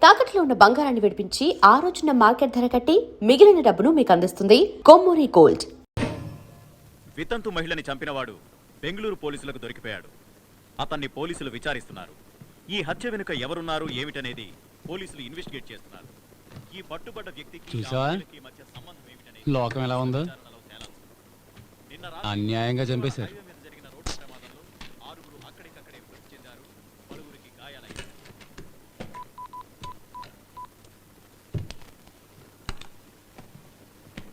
తాకట్లో ఉన్న బంగారాన్ని విడిపించి ఆ రోజున మార్కెట్ ధర కట్టి మిగిలిన డబ్బును మీకు అందిస్తుంది కొమ్మూరి గోల్డ్. వితంతు మహిళని చంపినవాడు బెంగళూరు పోలీసులకు దొరికిపోయాడు. అతన్ని పోలీసులు విచారిస్తున్నారు. ఈ హత్య వెనుక ఎవరున్నారు ఏమిటనేది పోలీసులు ఇన్వెస్టిగేట్ చేస్తున్నారు. ఈ పట్టుబడ్డ వ్యక్తికి మధ్య సంబంధం ఏమిటనేది లోకం ఎలా ఉందో అన్యాయంగా చంపేశారు. జరిగిన రోడ్డు ప్రమాదంలో 6 అక్కడికక్కడే మృతి చెందారు. పలువురికి గాయాలయ్యాయి.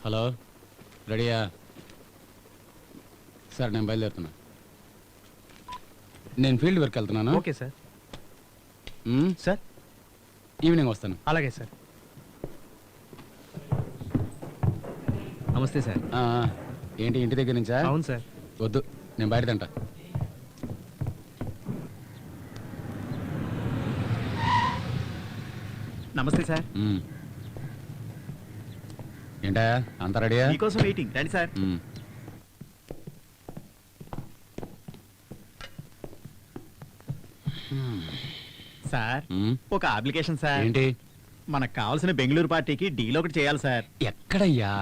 హలో, రెడీయా? సార్ నేను బయలుదేరుతున్నా. నేను ఫీల్డ్ వర్క్ వెళ్తున్నాను. Okay sir. సార్ ఈవినింగ్ వస్తాను. అలాగే సార్. నమస్తే సార్. ఏంటి ఇంటి దగ్గర నుంచా? అవును సార్. వద్దు, నేను బయట తింటా. నమస్తే సార్. ఏంటా అంత రెడీయా? మీకోసం వెయిటింగ్. రండి సార్. సార్ ఒక అప్లికేషన్ సార్. ఏంటి? మనకు కావాల్సిన బెంగళూరు పార్టీకి డీల్ ఒకటి చేయాలి సార్. ఎక్కడయ్యా?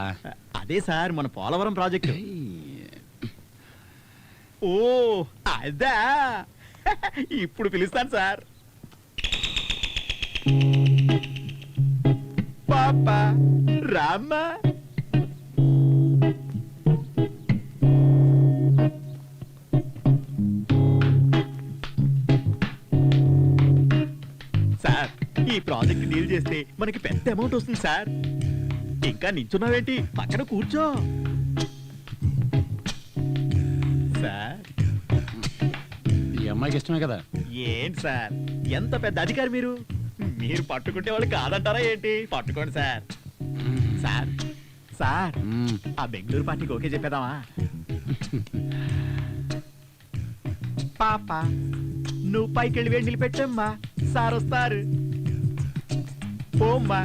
అదే సార్ మన పోలవరం ప్రాజెక్టు. ఓ అదా, ఇప్పుడు పిలుస్తాను సార్. పాపా రామ్మా. సార్ ఈ ప్రాజెక్ట్ డీల్ చేస్తే మనకి పెద్ద అమౌంట్ వస్తుంది సార్. ఇంకా నించున్నావేంటి, పక్కన కూర్చో. సార్ ఈ అమ్మాయికి ఇష్టమే కదా? ఏంటి సార్ ఎంత పెద్ద అధికారి మీరు. మీరు పట్టుకుంటే వాళ్ళు కాదంటారా ఏంటి? పట్టుకోండి సార్. సార్ సార్ ఆ బెంగళూరు పార్టీకి ఓకే చెప్పేదామా? పాప నువ్వు పైకి వెళ్ళి వేడి నిలబెట్టమ్మా, సార్ వస్తారు. పోమ్మా.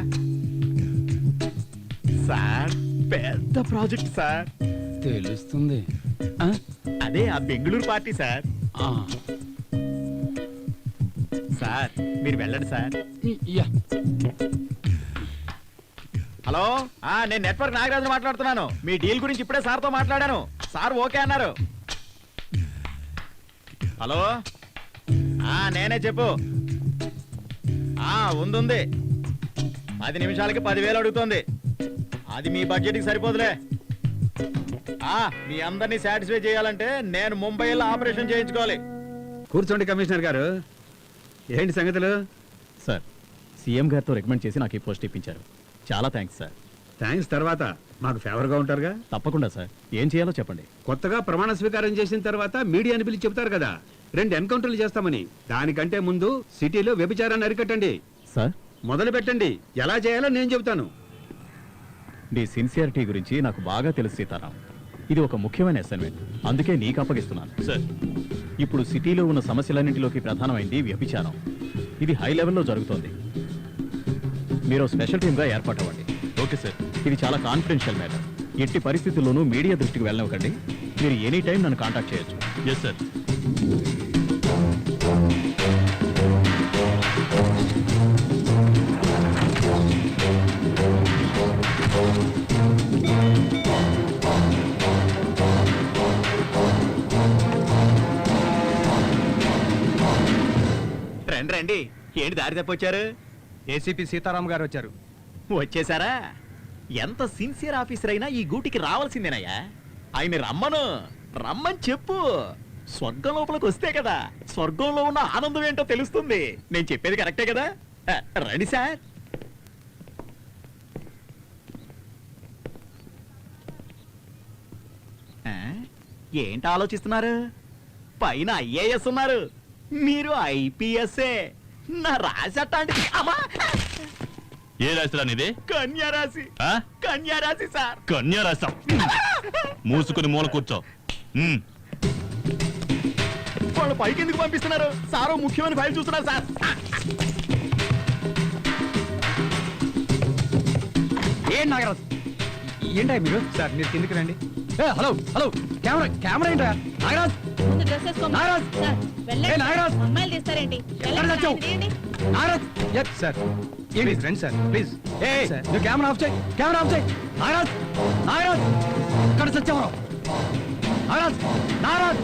సార్ పెద్ద ప్రాజెక్ట్ సార్. తెలుస్తుంది. అదే ఆ బెంగళూరు పార్టీ సార్. సార్ మీరు వెళ్ళండి సార్. హలో, నేను నెట్వర్క్ నాగరాజు మాట్లాడుతున్నాను. మీ డీల్ గురించి ఇప్పుడే సార్తో మాట్లాడాను. సార్ ఓకే అన్నారు. హలో, నేనే చెప్పు. ఉంది 10 నిమిషాలకి 10,000 అడుగుతోంది. అది మీ బడ్జెట్కి సరిపోదులే. మీ అందరినీ సాటిస్ఫై చేయాలంటే నేను ముంబైలో ఆపరేషన్ చేయించుకోవాలి. కూర్చోండి కమిషనర్ గారు. ఏంటి సంగతులు? సార్ సీఎం గారితో రికమెండ్ చేసి నాకు ఈ పోస్ట్ ఇప్పించారు. చాలా థ్యాంక్స్ సార్. థ్యాంక్స్ తర్వాత మాకు ఫేవర్గా ఉంటారుగా. తప్పకుండా సార్. ఏం చేయాలో చెప్పండి. కొత్తగా ప్రమాణ స్వీకారం చేసిన తర్వాత మీడియాని పిలిచి చెప్తారు కదా 2 ఎన్కౌంటర్లు చేస్తామని. దానికంటే ముందు సిటీలో వ్యభిచారాన్ని అరికట్టండి సార్. మొదలు పెట్టండి. ఎలా చేయాలో నేను చెబుతాను. నీ సిన్సియారిటీ గురించి నాకు బాగా తెలుసు సీతారాం. ఇది ఒక ముఖ్యమైన అసైన్మెంట్, అందుకే నీకు అప్పగిస్తున్నాను సార్. ఇప్పుడు సిటీలో ఉన్న సమస్యలన్నింటిలోకి ప్రధానమైంది వ్యభిచారం. ఇది హై లెవెల్లో జరుగుతోంది. మీరు స్పెషల్ టీమ్గా ఏర్పాటు అవ్వండి. Okay sir. ఇది చాలా కాన్ఫిడెన్షియల్ మ్యాటర్. ఎట్టి పరిస్థితుల్లోనూ మీడియా దృష్టికి వెళ్ళనివ్వకండి. మీరు ఎనీ టైం నన్ను కాంటాక్ట్ చేయొచ్చు. Yes sir. రండి రండి. ఏంటి దారి తప్పొచ్చారు? ఏసీపీ సీతారాం గారు వచ్చారు. వచ్చేసారా? ఎంత సిన్సియర్ ఆఫీసర్ అయినా ఈ గూటికి రావాల్సిందేనయ్యా. ఆయన రమ్మని చెప్పు. స్వర్గం లోపలికి వస్తే కదా స్వర్గంలో ఉన్న ఆనందం ఏంటో తెలుస్తుంది. నేను చెప్పేది కరెక్టే కదా? రండి సార్. ఏంటి ఆలోచిస్తున్నారు? పైన ఐఏఎస్ ఉన్నారు, మీరు ఐపీఎస్ఏ. నా రాశి అట్లాంటిది. అమ్మా, ఏ రాశిరా నీది? కన్యారాశి. కన్యారాశి సార్. కన్యారాశి. మూసుకుని మూల కూర్చో. వాళ్ళు పైకి ఎందుకు పంపిస్తున్నారు? సారో ముఖ్యమైన ఫైల్ చూస్తున్నారు సార్. ఏం నాగరాజు, ఏంటా మీరు? సార్ మీరు కిందికి రండి. హలో హలో, కెమెరా ఏంటా? నాగరాజ్, ముందు డ్రెస్ వేసుకో. నాగరాజ్, సార్ వెళ్ళండి. నాగరాజ్, అమ్మాయిలు తీస్తారేంటి? ఎక్కడ తెచ్చావు? నాగరాజ్ ఎస్ సార్ ఏంటి రండి సార్ ప్లీజ్ ఏ నువ్వు కెమెరా ఆఫ్ చేయి కెమెరా ఆఫ్ చేయి నాగరాజ్ నాగరాజ్ ఇక్కడ సత్యవరం నాగరాజ్ నాగరాజ్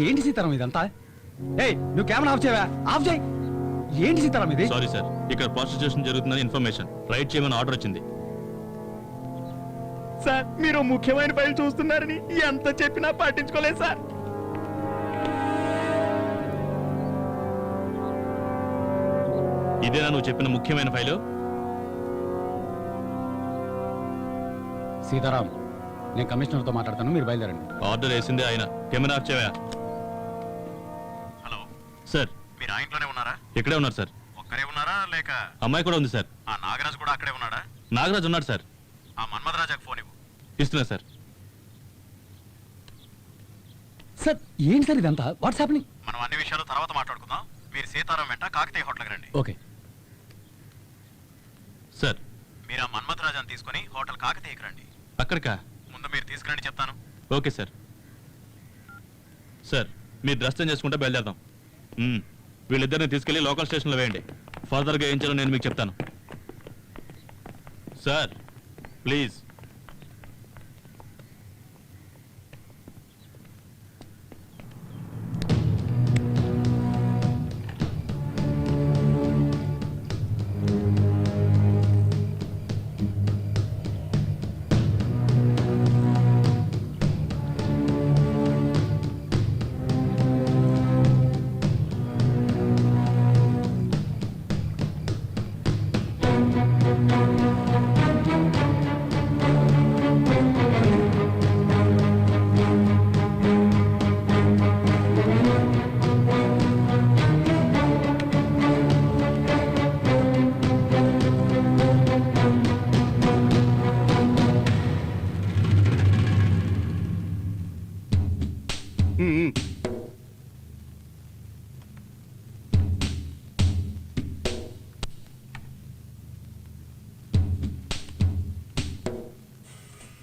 ఏంటి సీతారాం ఇదంతా ఏయ్ నువ్వు కెమెరా ఆఫ్ చేయవా ఆఫ్ చేయి ఏంటి సీతారాం ఇది సారీ సార్ ఇక్కడ ప్రాస్టిట్యూషన్ జరుగుతుందని ఇన్ఫర్మేషన్ రైట్ చేయమని ఆర్డర్ వచ్చింది సార్ మీరు ముఖ్యమైన ఫైల్ చూస్తున్నారని ఎంత చెప్పినా పట్టించుకోలేదు సార్. ఇదేనా నువ్వు చెప్పిన ముఖ్యమైన ఫైలు? సీతారాం నేను కమిషనర్తో మాట్లాడతాను, మీరు బయలుదేరండి. ఆర్డర్ వేసిందే ఆయన. కెమెరా ఆఫ్ చేయవా? హలో సార్ మీరు ఆ ఇంట్లోనే ఉన్నారా? ఇక్కడే ఉన్నారు సార్. ఒక్కరే ఉన్నారా లేక అమ్మాయి కూడా ఉంది సార్. ఆ నాగరాజు కూడా అక్కడే ఉన్నాడా? నాగరాజ్ ఉన్నాడు సార్. ఆ మన్మధరాజాకు ఫోన్ ఇవ్వు. ఇస్తున్నా సార్. సార్ ఏంటి సార్ ఇదంతా వాట్స్ హ్యాపెనింగ్? మనం అన్ని విషయాలు తర్వాత మాట్లాడుకుందాం. మీరు సీతారాం వెంట కాకతీయ హోటల్కి రండి. ఓకే సార్ మీరు ఆ మన్మధరాజాన్ని తీసుకుని హోటల్ కాకతీయకి రండి. అక్కడికా? ముందు మీరు తీసుకురండి చెప్తాను. Okay sir. సార్ మీరు డ్రెస్ చేంజ్ చేసుకుంటే బయలుదేరదాం. వీళ్ళిద్దరిని తీసుకెళ్లి లోకల్ స్టేషన్లో వేయండి. ఫర్దర్గా ఏం చేయాలో నేను మీకు చెప్తాను. Sir please.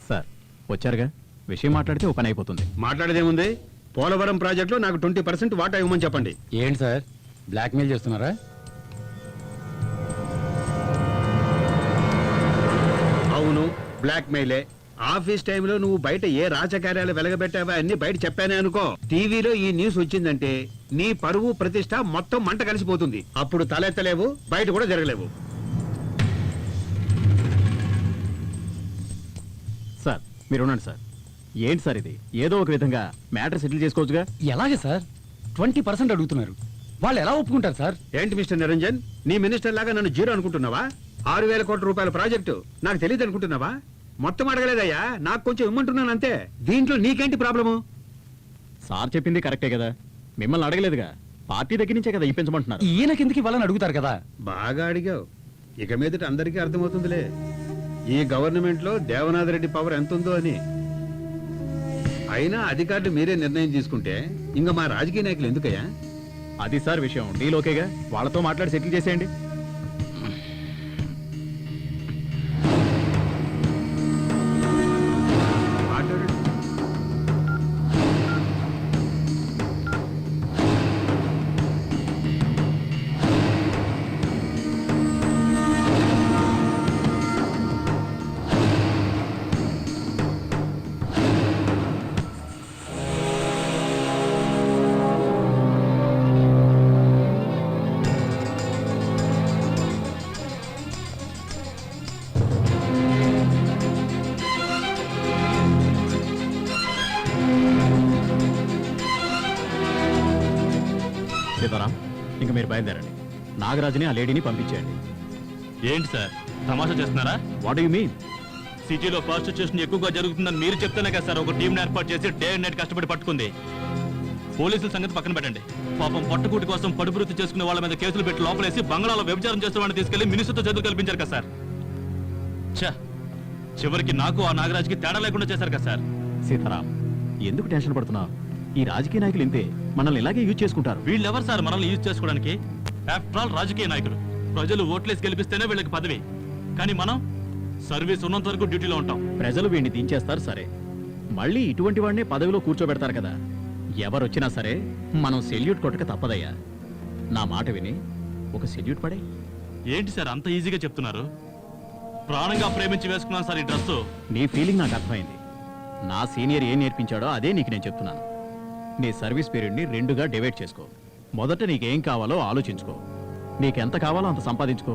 సార్ వచ్చారుగా, విషయం మాట్లాడితే ఓ పని అయిపోతుంది. మాట్లాడేదేముంది? పోలవరం ప్రాజెక్టులో నాకు 20% వాటా ఇవ్వమని చెప్పండి. ఏంటి సార్ బ్లాక్మెయిల్ చేస్తున్నారా? అవును, బ్లాక్ మెయిలే. ఆఫీస్ టైంలో నువ్వు బయట ఏ రాజకార్యాలు వెలగబెట్టావా అన్ని బయట చెప్పానే అనుకో, టీవీలో ఈ న్యూస్ వచ్చిందంటే నీ పరువు ప్రతిష్ట మొత్తం మంట కలిసిపోతుంది. అప్పుడు తలెత్తలేవు, బయట కూడా జరగలేవు. సార్ మీరు ఉండండి సార్. ఏంటి సార్ ఇది? ఏదో ఒక విధంగా మ్యాటర్ సెటిల్ చేసుకోవచ్చుగా. ఎలాగే సార్ 20% అడుగుతున్నారు, వాళ్ళు ఎలా ఒప్పుకుంటారు సార్? ఏంటి మిస్టర్ నిరంజన్, నీ మినిస్టర్ లాగా నన్ను జీరో అనుకుంటున్నావా? 6,000 కోట్ల రూపాయల ప్రాజెక్టు నాకు తెలియదు అనుకుంటున్నావా? మొత్తం అడగలేదయ్యా, నాకు కొంచెం ఇమ్మంటున్నాను అంతే. దీంట్లో నీకేంటి ప్రాబ్లము? సార్ చెప్పింది కరెక్టే కదా, మిమ్మల్ని అడగలేదుగా. పార్టీ దగ్గర నుంచే కదా ఇప్పించమంటున్నారు. ఈయన కిందకి వాళ్ళని అడుగుతారు కదా. బాగా అడిగావు. ఇక మీదట అందరికీ అర్థమవుతుందిలే ఈ గవర్నమెంట్ లో దేవనాథ్ రెడ్డి పవర్ ఎంత ఉందో అని. అయినా అధికారులు మీరే నిర్ణయం తీసుకుంటే ఇంకా మా రాజకీయ నాయకులు ఎందుకయ్యా? అది సార్ విషయం. డీల్ ఓకేగా, వాళ్ళతో మాట్లాడి సెటిల్ చేసేయండి. మాట్లాడండి. సీతారాం ఇంక మీరు బయలుదేరండి. నాగరాజుని ఆ లేడీని పంపించేయండి. ఏంటి సార్ తమాషా చేస్తున్నారా? What you mean? సిటీలో ప్రాస్టిట్యూషన్ ఎక్కువగా జరుగుతుందని మీరు చెప్తేనే కదా సార్ ఒక టీంని ఏర్పాటు చేసి డే అండ్ నైట్ కష్టపడి పట్టుకుంది. పోలీసుల సంగతి పక్కన పెట్టండి. పాపం పట్టుకూటి కోసం పడుబృత్తి చేసుకునే వాళ్ళ మీద కేసులు పెట్టి లోపలేసి బంగాళాలో వ్యభిచారం చేస్తున్న వాళ్ళని తీసుకెళ్లి మినిస్టర్తో చదువు కల్పించారు కదా సార్. ఛా, చివరికి నాకు ఆ నాగరాజుకి తేడా లేకుండా చేశారు కదా సార్. సీతారాం ఎందుకు టెన్షన్ పడుతున్నావు? ఈ రాజకీయ నాయకులు ఇంతే, మనల్ని ఇలాగే యూజ్ చేసుకుంటారు. వీళ్ళెవరు సార్ మనల్ని యూజ్ చేసుకోవడానికి? ఆఫ్టర్ ఆల్ రాజకీయ నాయకులు. ప్రజలు ఓట్లేసి గెలిపిస్తేనే వీళ్ళకి పదవి. కానీ మనం సర్వీస్ ఉన్నంత వరకు డ్యూటీలో ఉంటాం. ప్రజలు వీడిని దించేస్తారు సరే, మళ్ళీ ఇటువంటి వాడినే పదవిలో కూర్చోబెడతారు కదా. ఎవరొచ్చినా సరే మనం సెల్యూట్ కొట్టక తప్పదయ్యా. నా మాట విని ఒక సెల్యూట్ పడే. ఏంటి సార్ అంత ఈజీగా చెప్తున్నారు? ప్రాణంగా ప్రేమించి వేసుకున్నాను సార్ ఈ డ్రెస్సు. నీ ఫీలింగ్ నాకు అర్థమైంది. నా సీనియర్ ఏం నేర్పించాడో అదే నీకు నేను చెప్తున్నాను. నీ సర్వీస్ పీరియడ్ని 2గా డివైడ్ చేసుకో. మొదట నీకేం కావాలో ఆలోచించుకో. నీకెంత కావాలో అంత సంపాదించుకో.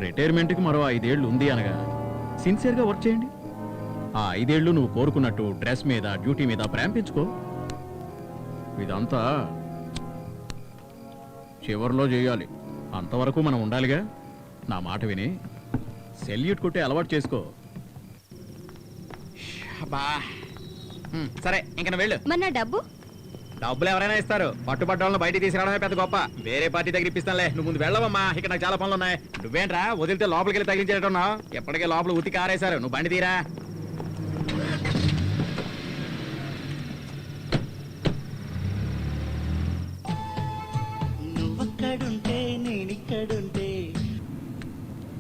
రిటైర్మెంట్కి మరో 5 ఏళ్ళు ఉంది అనగా సిన్సియర్గా వర్క్ చేయండి. ఆ 5 ఏళ్ళు నువ్వు కోరుకున్నట్టు డ్రెస్ మీద డ్యూటీ మీద ప్రేమ పెంచుకో. ఇదంతా చివర్లో చేయాలి. అంతవరకు మనం ఉండాలిగా. నా మాట విని సెల్యూట్ కొట్టే అలవాటు చేసుకో. సరే ఇంక నువ్వు వెళ్ళు. మరి నా డబ్బు? డబ్బులు ఎవరైనా ఇస్తారు, పట్టుబడ్డ వాళ్ళని బయటికి తీసుకురావడమే పెద్ద గొప్ప. వేరే పార్టీ దగ్గర ఇప్పిస్తానులే, నువ్వు ముందు వెళ్ళవమ్మా. ఇక్కడ నాకు చాలా పనులు ఉన్నాయి. నువ్వేంట్రా వదిలితే లోపలికి వెళ్ళి తగిలించేటట్టున్నావు? ఎప్పటికే లోపల ఉతికి ఆరేశారు, నువ్వు బండి తీరా. నువ్వక్కడుంటే నేనిక్కడుంటే.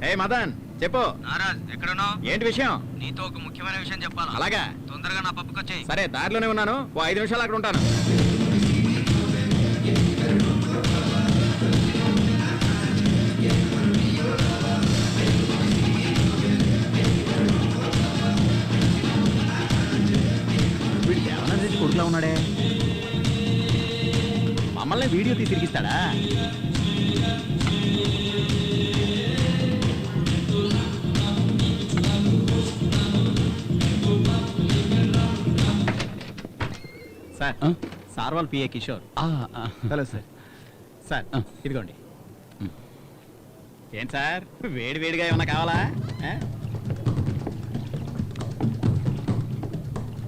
ఏ మదన్ చెప్పు. నారాజ్ ఎక్కడున్నావు? ఏంటి విషయం? నీతో ఒక ముఖ్యమైన విషయం చెప్పాలి. అలాగా, తొందరగా నా పప్పుకి వచ్చేయ్. సరే దారిలోనే ఉన్నాను, ఓ 5 నిమిషాలు అక్కడ ఉంటాను. వీడు దేవనాథ్ రెడ్డి కొడుకులా ఉన్నాడే. మమ్మల్ని వీడియో తీసి తిరిగిస్తాడా? సార్, సార్ వాళ్ళ PA Kishore. Hello sir. Sir ఇదిగోండి. ఏం సార్, వేడి వేడిగా ఏమన్నా కావాలా?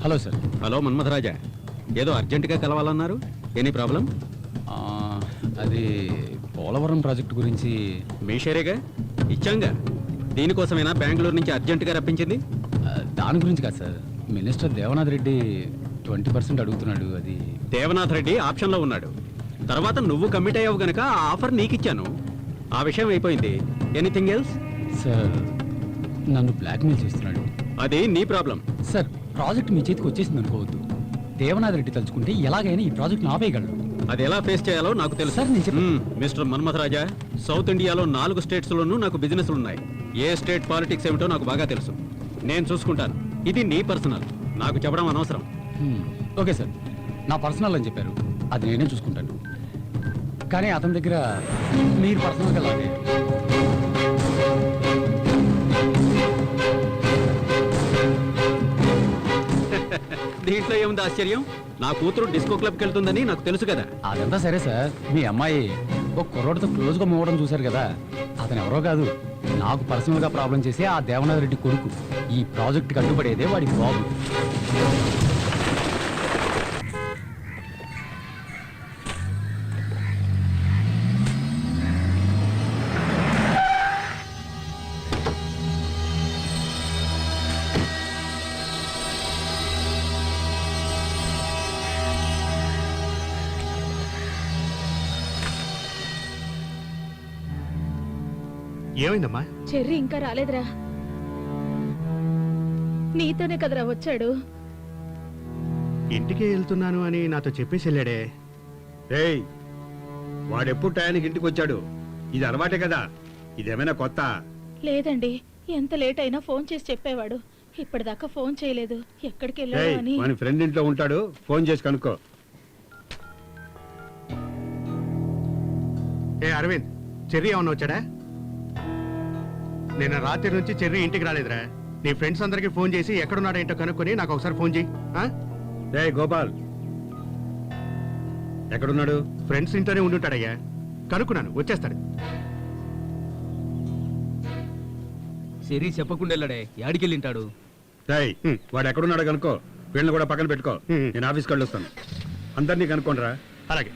Hello sir. హలో మన్మథరాజా, ఏదో అర్జెంటుగా కలవాలన్నారు. Any problem? అది పోలవరం ప్రాజెక్టు గురించి. మీ షేరేగా ఇచ్చాంగా. దీనికోసమైనా బెంగళూరు నుంచి అర్జెంటుగా రప్పించింది. దాని గురించి కాదు సార్. మినిస్టర్ దేవనాథ్ రెడ్డి 20% అడుగుతున్నాడు. అది దేవనాథ్ రెడ్డి ఆప్షన్లో ఉన్నాడు. తర్వాత నువ్వు కమిట్ అయ్యావు గనక ఆ ఆఫర్ నీకిచ్చాను. ఆ విషయం అయిపోయింది. Anything else? సార్ నన్ను బ్లాక్మెయిల్ చేస్తున్నాడు. అది నీ ప్రాబ్లం. సార్ ప్రాజెక్ట్ మీ చేతికి వచ్చేసింది అనుకోవద్దు. దేవనాథ్ రెడ్డి తలుచుకుంటే ఎలాగైనా ఈ ప్రాజెక్ట్ని ఆపేయగలడు. అది ఎలా ఫేస్ చేయాలో నాకు తెలుసు. సార్, నేను చెప్పను. మిస్టర్ మన్మథరాజా, సౌత్ ఇండియాలో 4 స్టేట్స్లోనూ నాకు బిజినెస్లు ఉన్నాయి. ఏ స్టేట్ పాలిటిక్స్ ఏమిటో నాకు బాగా తెలుసు. నేను చూసుకుంటాను. ఇది నీ పర్సనల్, నాకు చెప్పడం అనవసరం. ఓకే సార్, నా పర్సనల్ అని చెప్పారు, అది నేనే చూసుకుంటాను. కానీ అతని దగ్గర మీరు పర్సనల్గా లాగే. దీంట్లో ఏముంది ఆశ్చర్యం? నా కూతురు డిస్కో క్లబ్కి వెళ్తుందని నాకు తెలుసు కదా. అదంతా సరే సార్, మీ అమ్మాయి ఒక కుర్రోడితో క్లోజ్గా మూవడం చూశారు కదా. అతను ఎవరో కాదు, నాకు పర్సనల్గా ప్రాబ్లం చేసి ఆ దేవనాథ్ రెడ్డి కొడుకు. ఈ ప్రాజెక్ట్కి అడ్డుపడేదే వాడి బాబు. ఏమైందమ్మా? చెర్రీ ఇంకా రాలేదురా. నీతోనే కదరా వచ్చాడు. ఇంటికే వెళ్తున్నాను అని నాతో చెప్పేసి వెళ్ళాడే. ఏయ్, వాడెప్పుడు టయానికి ఇంటికి వచ్చాడు? ఇది అలవాటే కదా. ఇదేమైనా కొత్త? లేదండి, ఎంత లేట్ అయినా ఫోన్ చేసి చెప్పేవాడు. ఇప్పటిదాకా ఫోన్ చేయలేదు. ఎక్కడికి వెళ్ళాడు ఏయ్, అని. మన ఫ్రెండ్ ఇంట్లో ఉంటాడు, ఫోన్ చేసి కనుక్కో. ఏ అరవింద్, చెర్రీ ఏమన్నా వచ్చాడా? నిన్న రాత్రి నుంచి చెర్రీ ఇంటికి రాలేదురా. నీ ఫ్రెండ్స్ అందరికి ఫోన్ చేసి ఎక్కడున్నాడో ఏంటో కనుక్కొని నాకు ఒకసారి ఫోన్ చేయి. ఏయ్ గోపాల్, ఎక్కడున్నాడు? ఫ్రెండ్స్ ఇంట్లోనే ఉండుంటాడయ్యా. కనుక్కున్నాను, వచ్చేస్తాడు. సిరి చెప్పకుండా వెళ్ళాడే, యాడికెళ్ళి ఉంటాడు? ఏయ్, వాడు ఎక్కడున్నాడో కనుక్కో. వీళ్ళని కూడా పక్కన పెట్టుకో. హ్మ్. నేను ఆఫీస్కి వెళ్ళొస్తాను. అందరినీ కనుక్కోండిరా. అలాగే.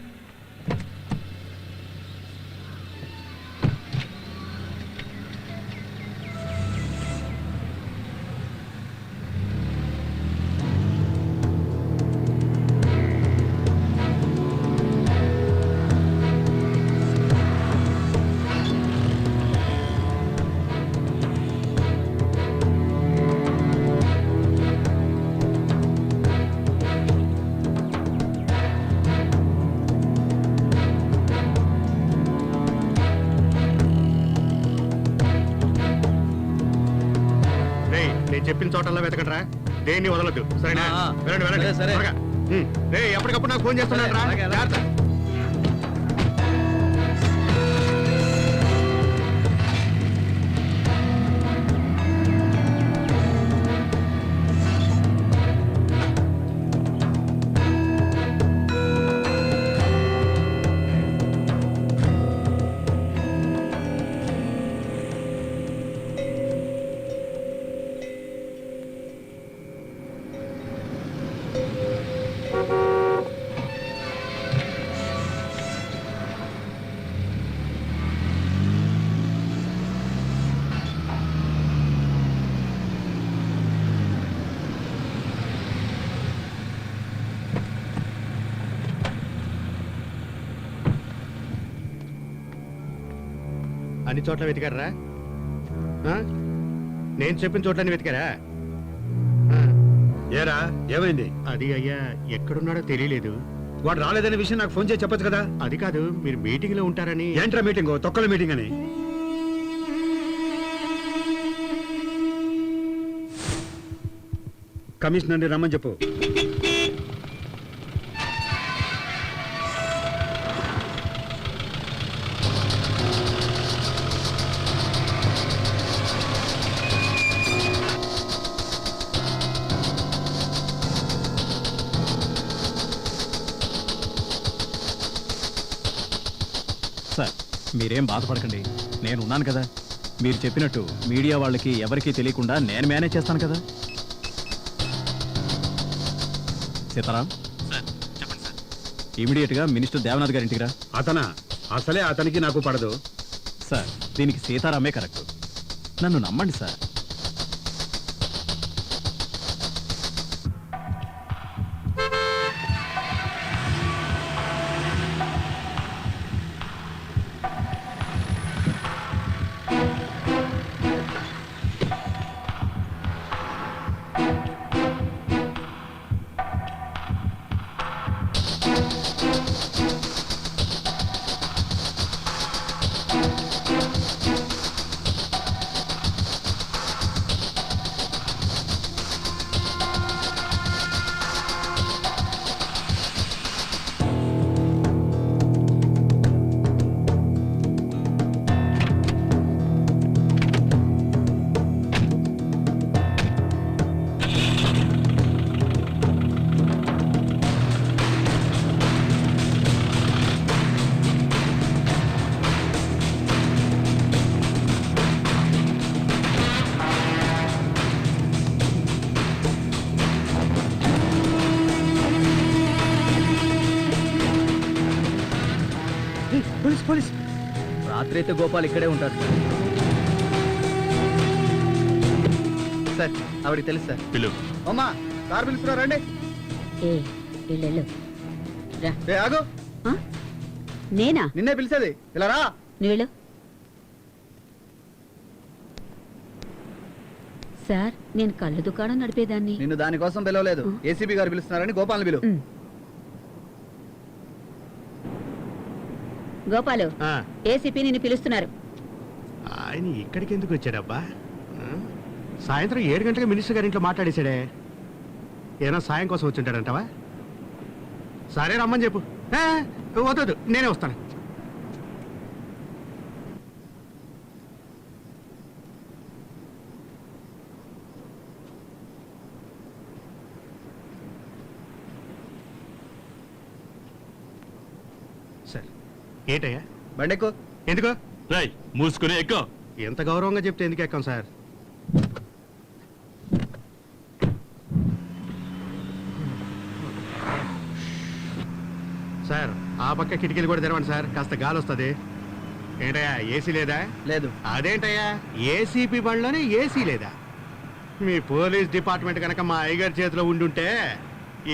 నేను చెప్పిన చోటల్లా వెతకండిరా, దేన్ని వదలొద్దు, సరేనా? ఆ, వెళ్ళండి వెళ్ళండి, సరే, సరే. త్వరగా. రేయ్, ఎప్పటికప్పుడు నాకు ఫోన్ చేస్తున్నాను రా. అలాగే, అలాగే. జాగ్రత్త. అన్ని చోట్ల వెతికారా? నేను చెప్పిన చోట్లన్నీ వెతికారా? ఏరా, ఏమైంది? అది అయ్యా, ఎక్కడున్నాడో తెలియలేదు. వాడు రాలేదనే విషయం నాకు ఫోన్ చేసి చెప్పొచ్చు కదా. అది కాదు, మీరు మీటింగ్ లో ఉంటారని. ఏంట్రా మీటింగ్? తొక్కల మీటింగ్ అని. కమిషనర్ని రమ్మని చెప్పు. సార్, మీరేం బాధపడకండి, నేను ఉన్నాను కదా. మీరు చెప్పినట్టు మీడియా వాళ్ళకి ఎవరికీ తెలియకుండా నేను మేనేజ్ చేస్తాను కదా. సీతారాం, చెప్పండి సార్. ఇమీడియట్గా మినిస్టర్ దేవనాథ్ గారి ఇంటికి రా. అతనా? అసలే అతనికి నాకు పడదు. సార్, దీనికి సీతారామే కరెక్ట్, నన్ను నమ్మండి సార్. Police police. రాత్రి అయితే గోపాల్ ఇక్కడే ఉంటాడు సార్. ఆవిడకి తెలుసు సార్. పిలు. అమ్మా, కార్ పిలుస్తున్నారండి. ఆగు, నేనా? నిన్నే పిలిచేది. ఇలా రా. నీళ్ళు సార్, నేను కళ్ళు దుకాణం నడిపేదాన్ని. నిన్ను దానికోసం పిలవలేదు. ఏసీబీ గారు పిలుస్తున్నారని గోపాల్ని పిలువు. గోపాలు, ఏసీపీ నిన్ను పిలుస్తున్నారు. ఆయన ఇక్కడికి ఎందుకు వచ్చాడబ్బా? సాయంత్రం 7 గంటలకు మినిస్టర్ గారి ఇంట్లో మాట్లాడేశాడే. ఏనా సాయం కోసం వచ్చింటాడంటావా? సరే, రమ్మని చెప్పు. వద్దు, నేనే వస్తాను. సరే, ఏంటయ్యా? బండెక్కు. ఎందుకు? రేయ్, మూసుకుని ఎక్కువ. ఎంత గౌరవంగా చెప్తే ఎందుకు ఎక్కాం సార్? సార్, ఆ పక్క కిటికీలు కూడా తెరవండి సార్, కాస్త గాలి వస్తుంది. ఏంటయ్యా, ఏసీ లేదా? లేదు. అదేంటయ్యా, ఏసీపీ బండ్లోనే ఏసీ లేదా? మీ పోలీస్ డిపార్ట్మెంట్ కనుక మా అయ్యగారి చేతిలో ఉండుంటే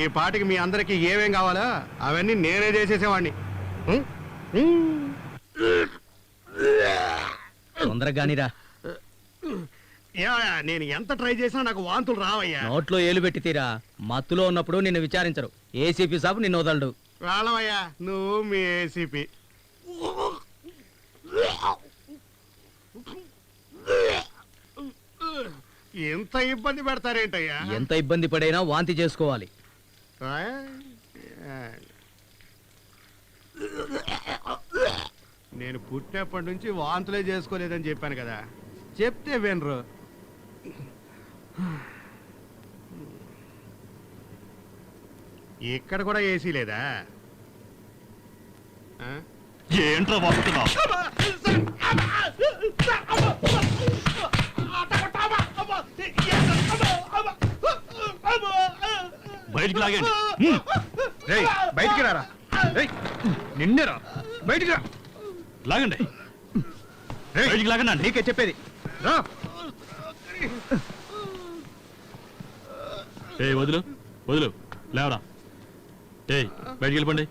ఈ పాటికి మీ అందరికి ఏమేం కావాలో అవన్నీ నేనే చేసేసేవాడిని. తొందరగానిరా. నేను ఎంత ట్రై చేసినా నాకు వాంతులు రావయ్యా. నోట్లో ఏలు పెట్టి తీరా. మత్తులో ఉన్నప్పుడు నిన్ను విచారించరు. ఏసీపీ సాబ్ నిన్ను వదలడు. రావయ్యా, నువ్వు మీ ఏసీపీ. ఎంత ఇబ్బంది పెడతారేంటయ్యా? ఎంత ఇబ్బంది పడైనా వాంతి చేసుకోవాలి. నేను పుట్టినప్పటి నుంచి వాంతులే చేసుకోలేదని చెప్పాను కదా, చెప్తే వినరు. ఇక్కడ కూడా ఏసీ లేదా? ఏంట్రా వస్తున్నా? బయటికి లాగండి. రేయ్, బయటికి రారా. రేయ్, నిన్నేరా, బయటికి రా. లాగండి. రేయ్, బయటికి లాగండి. నీకే చెప్పేది రా. ఏయ్ వదులు వదులు, లేవరా. ఏయ్ బయటికి వెళ్ళిపోండి.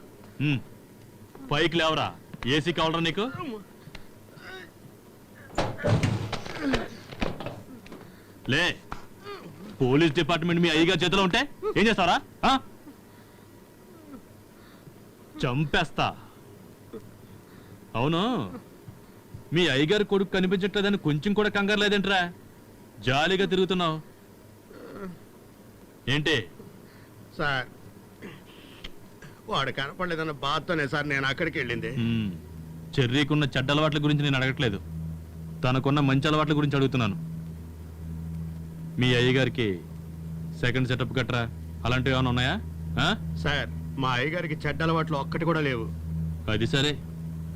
పైకి లేవరా. ఏసీ కావాలరా నీకు? లే. పోలీస్ డిపార్ట్మెంట్ మీ అయ్యగా చేతిలో ఉంటే ఏం చేస్తారా? చంపేస్తా. అవును, మీ అయ్యగారు కొడుకు కనిపించట్లేదని కొంచెం కూడా కంగారు లేదేంట్రా? జాలీగా తిరుగుతున్నావు ఏంటి? సార్, వాడు కనపడలేదన్న బాధతోనే సార్ నేను అక్కడికి వెళ్ళింది. చెర్రీకున్న చెడ్డ అలవాట్ల గురించి నేను అడగట్లేదు, తనకున్న మంచి అలవాట్ల గురించి అడుగుతున్నాను. మీ అయ్యగారికి సెకండ్ సెటప్ గట్రా అలాంటివి ఏమైనా ఉన్నాయా? సార్, మా అయ్యగారికి చెడ్డ అలవాట్లు ఒక్కటి కూడా లేవు. అది సరే,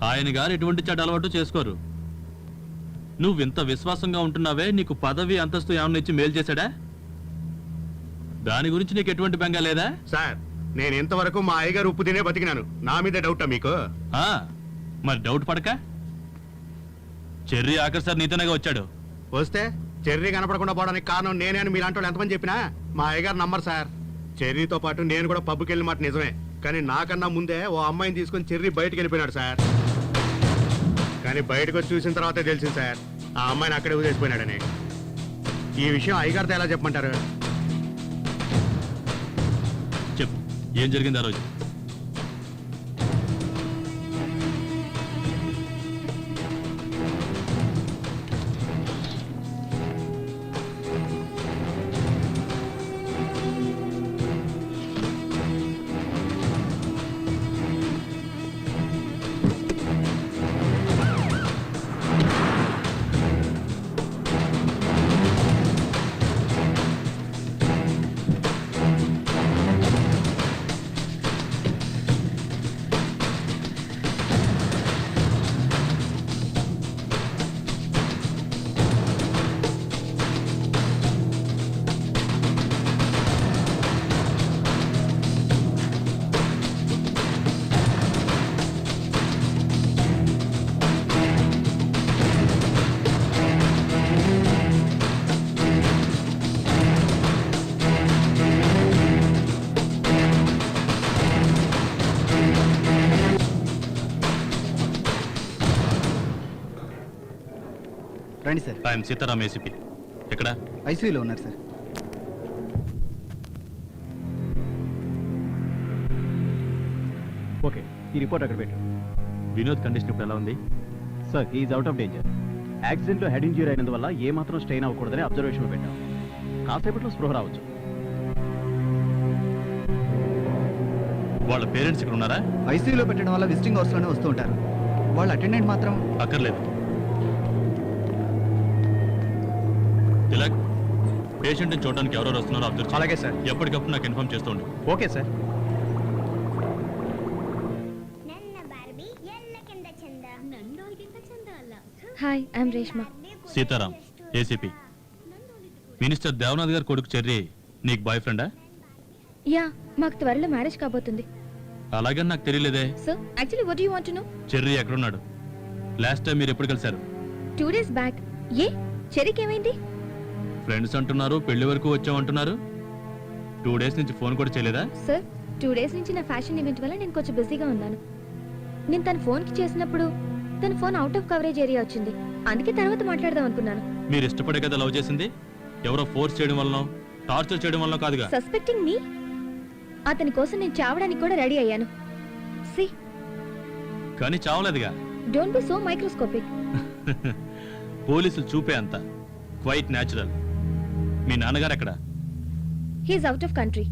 ఆయన గారు ఎటువంటి చెడ్డ అలవాటు చేసుకోరు. నువ్వు ఇంత విశ్వాసంగా ఉంటున్నావే, నీకు పదవి అంతస్తు ఏమన్నా ఇచ్చి మేలు చేశాడా? దాని గురించి నీకు ఎటువంటి బెంగ లేదా? సార్, నేను ఇంతవరకు మా అయ్యగారు ఉప్పు తినే బతికినాను. నా మీద డౌటా మీకు? మరి డౌట్ పడక. చెర్రీ ఆఖరి సార్ నీతోనేగా వచ్చాడు. వస్తే చెర్రీ కనపడకుండా పోవడానికి కారణం నేనే అని మీలాంటి వాళ్ళు ఎంతమంది చెప్పినా మా అయ్యగారు నమ్మరు సార్. చెర్రీతో పాటు నేను కూడా పబ్కి వెళ్ళిన మాట నిజమే, కానీ నాకన్నా ముందే ఓ అమ్మాయిని తీసుకొని చెర్రీ బయటకు వెళ్ళిపోయినాడు సార్. కానీ బయటకు వచ్చి చూసిన తర్వాతే తెలిసింది సార్, ఆ అమ్మాయిని అక్కడే వదిలేసిపోయినాడని. ఈ విషయం అయ్యగారితో ఎలా చెప్పమంటారు? చెప్పు, ఏం జరిగింది ఆ రోజు? రండి సార్. I'm Sitaram, ACP. ఎక్కడ? ఐసీయూలో ఉన్నారు సార్. ఓకే, ఈ రిపోర్ట్ అక్కడ పెట్టు. వినోద్ కండిషన్ ఇప్పుడు ఎలా ఉంది? Sir, is out of danger. యాక్సిడెంట్లో హెడ్ ఇంజ్యూరీ అయినందువల్ల ఏ మాత్రం స్ట్రెయిన్ అవ్వకూడదని అబ్జర్వేషన్లో పెట్టాం. కాసేపట్లో స్పృహ రావచ్చు. వాళ్ళ పేరెంట్స్ ఇక్కడ ఉన్నారా? ఐసీయూలో పెట్టడం వల్ల విజిటింగ్ హౌస్లోనే వస్తూ ఉంటారు. వాళ్ళ అటెండెంట్ మాత్రం అక్కర్లేదు. తిలక్, పేషెంట్ని చూడడానికి ఎవరెవరు వస్తున్నారో అబ్జర్వ్ చేయి. అలాగే సార్. ఎప్పటికప్పుడు నాకు ఇన్ఫార్మ్ చేస్తూ ఉండు. Okay sir. Hi, I'm Reshma. Sitaram, ACP. Minister Devanath గారి కొడుకు చెర్రీ నీకు బాయ్ ఫ్రెండా? యా, మాకు త్వరలో మ్యారేజ్ కాబోతుంది. అలాగని నాకు తెలియలేదే. So actually what do you want to know? Cherry ఎక్కడున్నాడు? లాస్ట్ టైం మీరు ఎప్పుడు కలిశారు? 2 days బ్యాక్. ఏ చెర్రీకి ఏమైంది? ఫ్రెండ్స్ అంటున్నారు, పెళ్లి వరకు వచ్చామంటున్నారు. 2 days నుంచి ఫోన్ కూడా చేయలేదా? సార్, 2 days నుంచి నా ఫ్యాషన్ ఈవెంట్ వల్ల నేను కొంచెం బిజీగా ఉన్నాను. నేను తన ఫోన్కి చేసినప్పుడు తన phone out of coverage area వచ్చింది. అందుకే తర్వాత మాట్లాడదాం అనుకున్నాను. మీరు ఇష్టపడే కదా లవ్ చేసింది? ఎవరో ఫోర్స్ చేయడం వల్ల, టార్చర్ చేయడం వల్ల కాదుగా. సస్పెక్టింగ్ మీ? అతని కోసం నేను చావడానికి కూడా రెడీ అయ్యాను. సి, కానీ చావలేదుగా. Don't be so microscopic. పోలీసులు చూపే అంత క్వైట్ న్యాచురల్. మీ నాన్నగారు ఎక్కడ? He's out of country.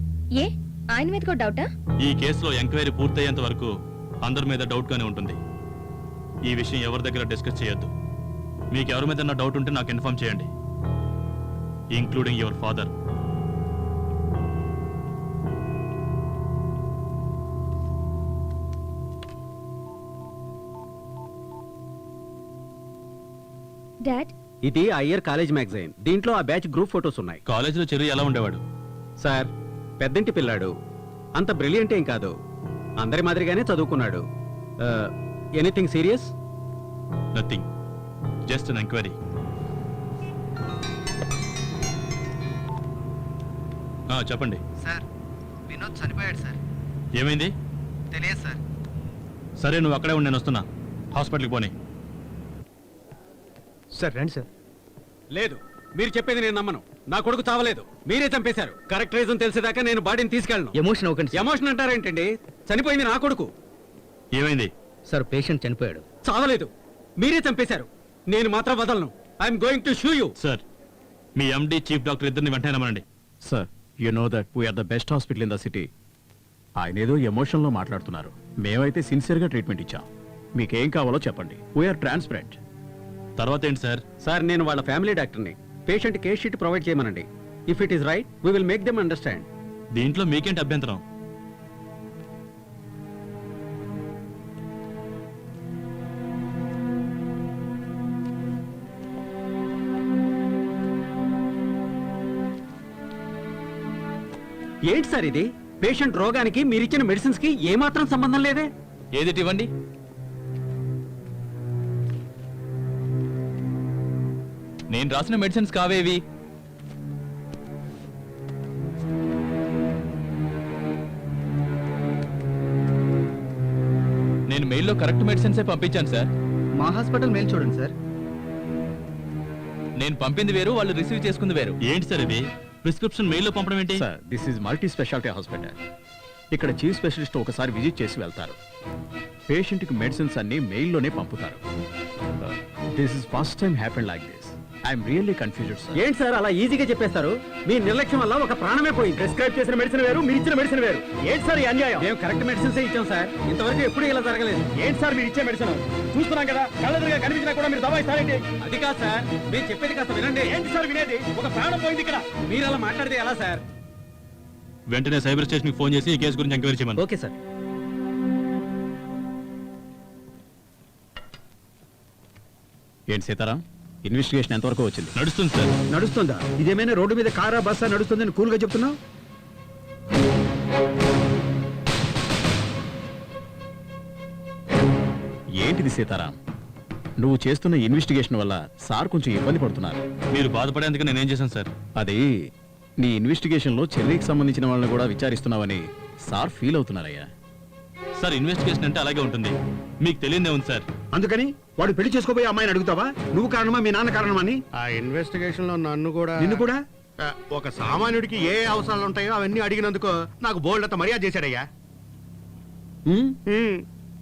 ఏ ఆయన మీద కూడా డౌటా? ఈ కేసులో ఎంక్వైరీ పూర్తయ్యేంత వరకు అందరి మీద డౌట్ గానే ఉంటుంది. ఈ విషయం ఎవరి దగ్గర డిస్కస్ చేయొద్దు. మీకు ఎవరి మీద డౌట్ ఉంటే నాకు ఇన్ఫార్మ్ చేయండి, ఇంక్లూడింగ్ యువర్ ఫాదర్. డాడ్, ఇది అయ్యర్ కాలేజ్ మ్యాగజైన్. దీంట్లో ఆ బ్యాచ్ గ్రూప్ ఫొటోస్ ఉన్నాయి. కాలేజీలో చెర్రీ ఎలా ఉండేవాడు? సార్, పెద్దంటి పిల్లాడు, అంత బ్రిలియంట్ ఏం కాదు, అందరి మాదిరిగానే చదువుకున్నాడు. Anything serious? Nothing, just an enquiry. చెప్పండి సార్, వినోద్ చనిపోయాడు సార్. ఏమైంది? తెలియదు సార్. సరే, నువ్వు అక్కడే ఉండి నేను వస్తున్నా. హాస్పిటల్కి పోనీ. సార్ రండి సార్. లేదు, మీరు చెప్పేది నేను నమ్మను. నా కొడుకు చావలేదు, మీరే చంపేశారు. కరెక్ట్ రీజన్ తెలిసేదాకా నేను బాడీని తీసుకెళ్ళను. ఎమోషన్ అవ్వకండి. ఎమోషన్ అంటారేంటండి? చనిపోయింది నా కొడుకు. ఏమైంది? సార్, పేషెంట్ చనిపోయాడు. చావలేదు, మీరే చంపేశారు. నేను మాత్రం వదలను. I'm going to sue you. Sir, మీ ఎండి చీఫ్ డాక్టర్ ఇద్దరిని వెంటనే రమ్మనండి. Sir, you know that we are the best hospital in the city. ఆయన ఏదో ఎమోషన్లో మాట్లాడుతున్నారు. మేమైతే సిన్సియర్గా ట్రీట్మెంట్ ఇచ్చాం. మీకేం కావాలో చెప్పండి. We are transparent. తర్వాత ఏంటి సార్? సార్, నేను వాళ్ళ ఫ్యామిలీ డాక్టర్ని. పేషెంట్ కేస్ షీట్ ప్రొవైడ్ చేయమనండి. If it is right, we will make them understand. దీంట్లో మీకేంటి అభ్యంతరం? ఏంటి సార్ ఇది? పేషెంట్ రోగానికి మీరిచ్చిన మెడిసిన్స్ కి ఏమాత్రం సంబంధం లేదే. ఏదిటి ఇవ్వండి. నేను రాసిన మెడిసిన్స్ కావేవి? నేను మెయిల్లో కరెక్ట్ మెడిసిన్సే పంపించాను సార్. మా హాస్పిటల్ మెయిల్ చూడండి సార్. నేను పంపింది వేరు, వాళ్ళు రిసీవ్ చేసుకుంది వేరు. ఏంటి సార్ ఇది? ప్రిస్క్రిప్షన్ మెయిల్లో పంపడం ఏంటి? Sir, this is multi speciality hospital. ఇక్కడ చీఫ్ స్పెషలిస్ట్ ఒకసారి విజిట్ చేసి వెళ్తారు. పేషెంట్కి మెడిసిన్స్ అన్ని మెయిల్లోనే పంపుతారు. This is first time happen like this. I'm really confused sir. ఏంటి సార్ అలా ఈజీగా చెప్పేస్తారు? మీ నిర్లక్ష్యం వల్ల ఒక ప్రాణమే పోయింది. ప్రిస్క్రైబ్ చేసిన మెడిసిన్ వేరు, మీరు ఇచ్చిన మెడిసిన్ వేరు. ఏంటి సార్ ఈ అన్యాయం? మేము కరెక్ట్ మెడిసిన్స్ ఇచ్చాం సార్. ఇంతవరకు ఎప్పుడు ఇలా జరగలేదు. ఏంటి సార్ మీరు ఇచ్చే మెడిసిన్? చూస్తున్నాం కదా, కళ్ళెదురుగా కనిపించినా కూడా మీరు దబాయిస్తారేంటి? అది కాదు సార్, మీరు చెప్పేది కాస్త వినండి. ఏంటి సార్ వినేది? ఒక ప్రాణం పోయింది ఇక్కడ. మీరు అలా మాట్లాడితే ఎలా సార్? వెంటనే సైబర్ స్టేషన్కి ఫోన్ చేసి ఈ కేసు గురించి ఎంక్వైరీ చేయమని. Okay sir. ఏంటి సీతారాం, ఇన్వెస్టిగేషన్ ఎంతవరకు వచ్చింది? నడుస్తుంది సార్. నడుస్తుందా? ఇదేమైనా రోడ్డు మీద కారా బస్సా నడుస్తుందని కూల్గా చెప్తున్నావు? ఏంటిది సీతారాం? నువ్వు చేస్తున్న ఇన్వెస్టిగేషన్ వల్ల సార్ కొంచెం ఇబ్బంది పడుతున్నారు. మీరు బాధపడేందుకు నేనేం చేశాను సార్? అది నీ ఇన్వెస్టిగేషన్లో చెర్రీకి సంబంధించిన వాళ్ళని కూడా విచారిస్తున్నావని సార్ ఫీల్ అవుతున్నారయ్యా. సార్, ఇన్వెస్టిగేషన్ అంటే అలాగే ఉంటుంది. మీకు తెలియదే ఉంది సార్. అందుకని వాడు పెళ్లి చేసుకోబోయే అమ్మాయిని అడుగుతావా? నువ్వు కారణమా, మీ నాన్న కారణమా అని? ఆ ఇన్వెస్టిగేషన్ లో నిన్ను కూడా ఒక సామాన్యుడికి ఏ అవసరాలు ఉంటాయో అవన్నీ అడిగినందుకు నాకు బోల్డ్ అంత మర్యాద చేశాడయ్యా.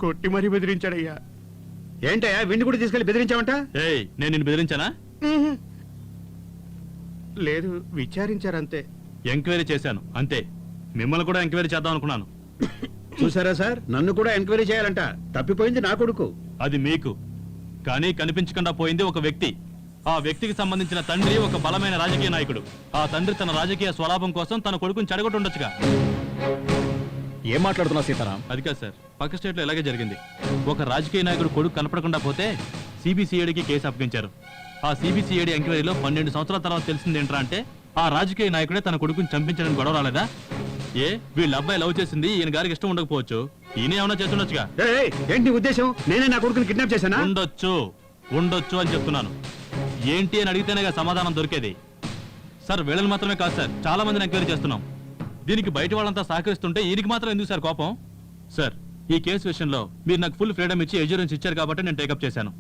కొట్టి మరీ బెదిరించాడయ్యా. ఏంటయ్యా, విండి కూడా తీసుకెళ్లి బెదిరించావంట? ఏయ్, నేను నిన్ను బెదిరించానా? లేదు, విచారించారంతే. ఎంక్వైరీ చేశాను అంతే. మిమ్మల్ని కూడా ఎంక్వైరీ చేద్దాం అనుకున్నాను. చూసారా సార్, నన్ను కూడా ఎంక్వైరీ చేయాలంట. తప్పిపోయింది నా కొడుకు. అది మీకు, కానీ కనిపించకుండా పోయింది ఒక వ్యక్తి. ఆ వ్యక్తికి సంబంధించిన తండ్రి ఒక బలమైన రాజకీయ నాయకుడు. ఆ తండ్రి తన రాజకీయ స్వలాభం కోసం తన కొడుకుని చెడగొట్టి ఉండొచ్చుగా. ఏం మాట్లాడుతున్నావు సీతారాం? అది కాదు సార్, పక్క స్టేట్ లో ఇలాగే జరిగింది. ఒక రాజకీయ నాయకుడు కొడుకు కనపడకుండా పోతే సిబిసిఐడికి కేసు అప్పగించారు. ఆ సిబిసిఐడి ఎంక్వైరీలో 12 సంవత్సరాల తర్వాత తెలిసింది ఏంట్రా అంటే ఆ రాజకీయ నాయకుడే తన కొడుకుని చంపించడానికి గొడవ రాలేదా? ఏ, వీళ్ళ అబ్బాయి లవ్ చేసింది ఈయన గారికి ఇష్టం ఉండకపోవచ్చు, ఈయన ఏమన్నా చేస్తుండొచ్చుగా. ఏంటి నీ ఉద్దేశం? నేనే నా కొడుకుని కిడ్నాప్ చేశానా? ఉండొచ్చు అని చెప్తున్నాను. ఏంటి అని అడిగితేనేగా సమాధానం దొరికేది. సార్, వీళ్ళని మాత్రమే కాదు సార్, చాలా మందిని ఎంక్వైరీ చేస్తున్నాం. దీనికి బయట వాళ్ళంతా సహకరిస్తుంటే ఈయనకి మాత్రం ఎందుకు సార్ కోపం? సార్, ఈ కేసు విషయంలో మీరు నాకు ఫుల్ ఫ్రీడమ్ ఇచ్చి ఎజ్యూరెన్స్ ఇచ్చారు కాబట్టి నేను టేకప్ చేశాను.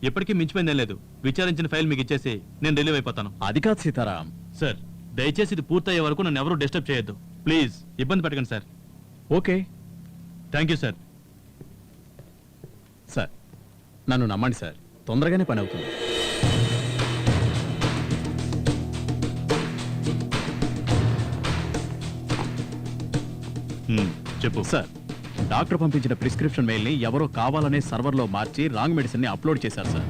ఇప్పటికీ మించిపోయిందేం లేదు. విచారించిన ఫైల్ మీకు ఇచ్చేసి నేను రిలీవ్ అయిపోతాను. అది కాదు సీతారాం. సార్, దయచేసి ఇది పూర్తయ్యే వరకు నన్ను ఎవరూ డిస్టర్బ్ చేయొద్దు ప్లీజ్. ఇబ్బంది పెట్టకండి sir. Okay, thank you sir. Sir, నన్ను నమ్మండి సార్, తొందరగానే పని అవుతుంది. చెప్పు. సార్, డాక్టర్ పంపించిన ప్రిస్క్రిప్షన్ మెయిల్ని ఎవరో కావాలనే సర్వర్లో మార్చి రాంగ్ మెడిసిన్ని అప్లోడ్ చేశారు సార్.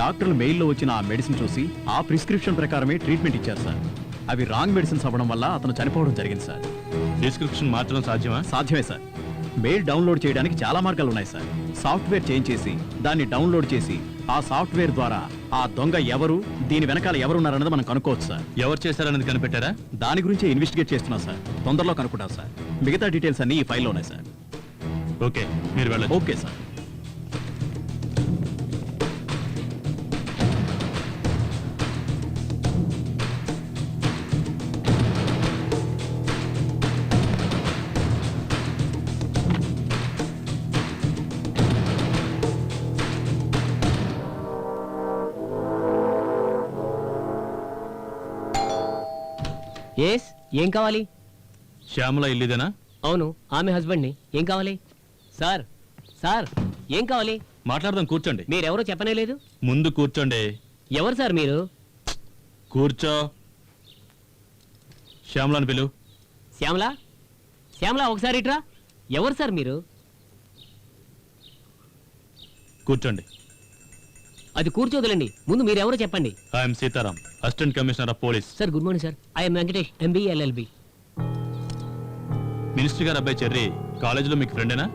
డాక్టర్లు మెయిల్లో వచ్చిన ఆ మెడిసిన్ చూసి ఆ ప్రిస్క్రిప్షన్ ప్రకారమే ట్రీట్మెంట్ ఇచ్చారు సార్. అవి రాంగ్ మెడిసిన్స్ అవ్వడం వల్ల అతను చనిపోవడం జరిగింది సార్. డిస్క్రిప్షన్ మార్చడం సాధ్యమా? సాధ్యమే సార్. మెయిల్ డౌన్లోడ్ చేయడానికి చాలా మార్గాలు ఉన్నాయి సార్. సాఫ్ట్వేర్ చేంజ్ చేసి దాన్ని డౌన్లోడ్ చేసి ఆ సాఫ్ట్వేర్ ద్వారా ఆ దొంగ ఎవరు, దీని వెనకాల ఎవరున్నారన్నది మనం కనుక్కోవచ్చు సార్. ఎవరు చేశారన్నది కనిపెట్టారా? దాని గురించే ఇన్వెస్టిగేట్ చేస్తున్నాం సార్. తొందరలో కనుక్కుంటాం సార్. మిగతా డీటెయిల్స్ అన్ని ఈ ఫైల్లో ఉన్నాయి సార్. ఓకే, మీరు వెళ్ళండి. Okay sir. ఎస్, ఏం కావాలి? శ్యామల ఇల్లుదేనా? అవును, ఆమె హస్బెండ్ని. ఏం కావాలి? సార్ సార్ ఏం కావాలి? మాట్లాడదాం, కూర్చోండి. మీరెవరో చెప్పనే లేదు. ముందు కూర్చోండి. ఎవరు సార్ మీరు? కూర్చో. శ్యామలని పిలు. శ్యామల, శ్యామల ఒకసారి ఇట్రా. ఎవరు సార్ మీరు? కూర్చోండి. అది కూర్చోదులండి, ముందు మీరెవరో చెప్పండి. I'm Sitaram, assistant commissioner of police. Sir good morning sir. I'm Venkatesh, MB LLB. Minister గారు అబ్బాయి చెర్రీ కాలేజీలో మీకు ఫ్రెండేనా?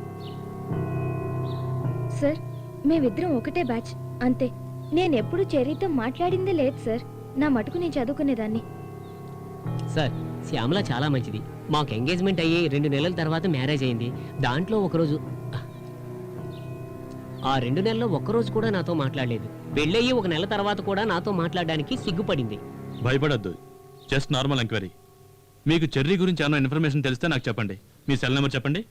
సార్, మేమిద్దరం ఒకటే బ్యాచ్ అంతే. నేనెప్పుడు చెర్రీతో మాట్లాడిందే లేదు సార్. నా మటుకు నేను చదువుకునేదాన్ని. సార్, శ్యామల చాలా మంచిది. మాకు ఎంగేజ్మెంట్ అయ్యి 2 నెలల తర్వాత మ్యారేజ్ అయింది. దాంట్లో ఒకరోజు, ఆ 2 నెలల్లో ఒక్కరోజు కూడా నాతో మాట్లాడలేదు. పెళ్ళయ్యి 1 నెల తర్వాత కూడా నాతో మాట్లాడడానికి సిగ్గుపడింది. భయపడద్దు, జస్ట్ నార్మల్ ఎంక్వైరీ. మీకు చెర్రీ గురించి ఏమైనా ఇన్ఫర్మేషన్ తెలిస్తే నాకు చెప్పండి. మీ సెల్ నెంబర్ చెప్పండి.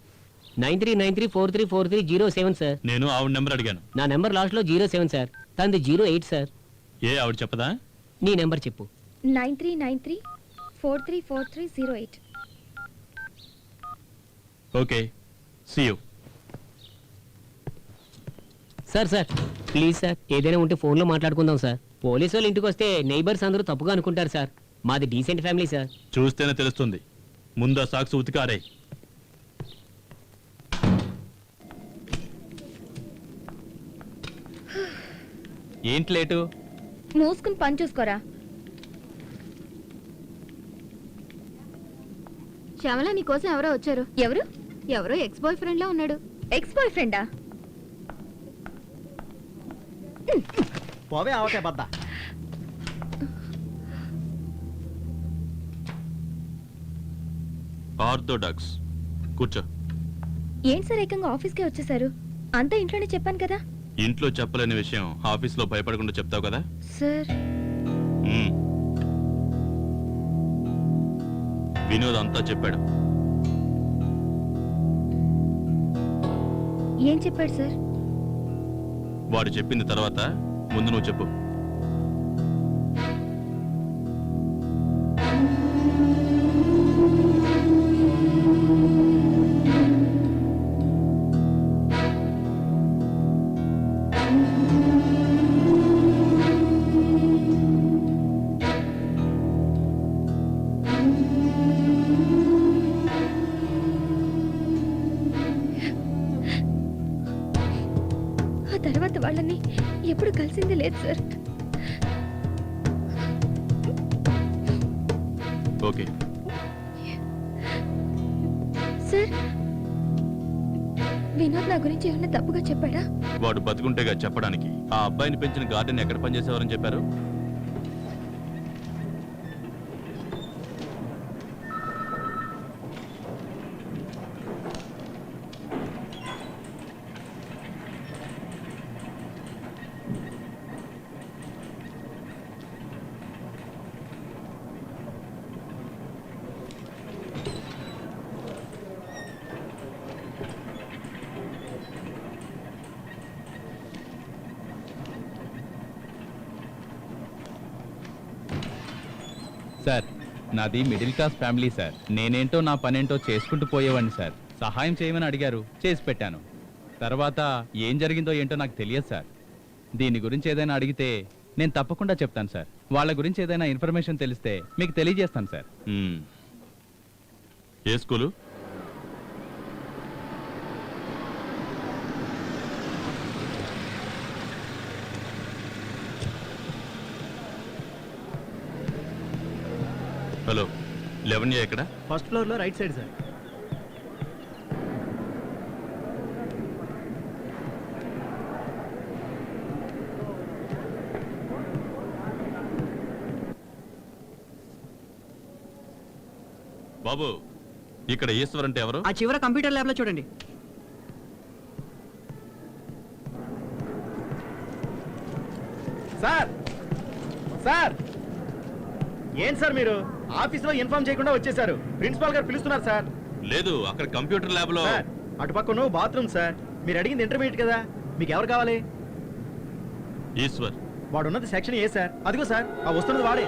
9393434307 సార్. నేను ఆవిడ నెంబర్ అడిగాను. నా నెంబర్ లాస్ట్లో 07 సార్. తనది 08 సార్. ఏ ఆవిడ చెప్పదా? నీ నెంబర్ చెప్పు. 9393434308. Okay, see you. Sir sir please sir, ఏదైనా ఉంటే ఫోన్లో మాట్లాడుకుందాం సార్. పోలీసు వాళ్ళు ఇంటికి వస్తే నైబర్స్ అందరూ తప్పుగా అనుకుంటారు సార్. మాది డీసెంట్ ఫ్యామిలీ సార్. చూస్తేనే తెలుస్తుంది. ముందు ఆ సాక్స్ ఉతికారే. ఏంటి లేటు? మూసుకుని పని చూసుకోరా. శ్యామల, నీ కోసం ఎవరో వచ్చారు. ఎవరు? ఎవరో ఎక్స్ బాయ్ ఫ్రెండ్ లా ఉన్నాడు. ఎక్స్ బాయ్ ఫ్రెండా? పోవే ఆవకాయ బద్ద. ఆర్థోడాక్స్. కూర్చో. ఏంటి సార్, ఏకంగా ఆఫీస్కే వచ్చేసారు? అంతా ఇంట్లోనే చెప్పాను కదా. ఇంట్లో చెప్పలేని విషయం ఆఫీస్లో భయపడకుండా చెప్తావు కదా. సార్, వినోద్ అంతా చెప్పాడు. ఏం చెప్పాడు సార్? వాడు చెప్పింది తర్వాత ముందు నువ్వు చెప్పు. ఆ తర్వాత వాళ్ళని ఎప్పుడు కలిసింది లేదు సార్. ఓకే సార్, వినోద్ నా గురించి ఏమన్నా తప్పుగా చెప్పాడా? వాడు బతుకుంటేగా చెప్పడానికి. ఆ అబ్బాయిని పెంచిన గార్డెన్ ఎక్కడ పనిచేసేవారని చెప్పారు? సార్, నాది మిడిల్ క్లాస్ ఫ్యామిలీ సార్. నేనేంటో నా పనేంటో చేసుకుంటూ పోయేవాడిని సార్. సహాయం చేయమని అడిగారు, చేసి పెట్టాను. తర్వాత ఏం జరిగిందో ఏంటో నాకు తెలియదు సార్. దీని గురించి ఏదైనా అడిగితే నేను తప్పకుండా చెప్తాను సార్. వాళ్ళ గురించి ఏదైనా ఇన్ఫర్మేషన్ తెలిస్తే మీకు తెలియజేస్తాను సార్. ఏ స్కూలు? హలో 11 ఎక్కడ? ఫస్ట్ ఫ్లోర్ లో రైట్ సైడ్ సార్. బాబు, ఇక్కడ ఈశ్వర్ అంటే ఎవరు? ఆ చివర కంప్యూటర్ ల్యాబ్ లో చూడండి. సార్ సార్ ఏంటి సార్ మీరు ఆఫీస్ లో ఇన్ఫార్మ్ చేయకుండా వచ్చేసారు? ప్రిన్సిపాల్ గారు పిలుస్తున్నారు సార్. లేదు, అక్కడ కంప్యూటర్ ల్యాబ్ లో. సార్ అటుపక్కన బాత్రూమ్ సార్. మీరు అడిగింది ఇంటర్మీడియట్ కదా, మీకు ఎవరు కావాలి? ఈశ్వర్. వాడు ఉన్నది సెక్షన్ ఏ సార్. అదిగో సార్ ఆ వస్తున్నది వాడే.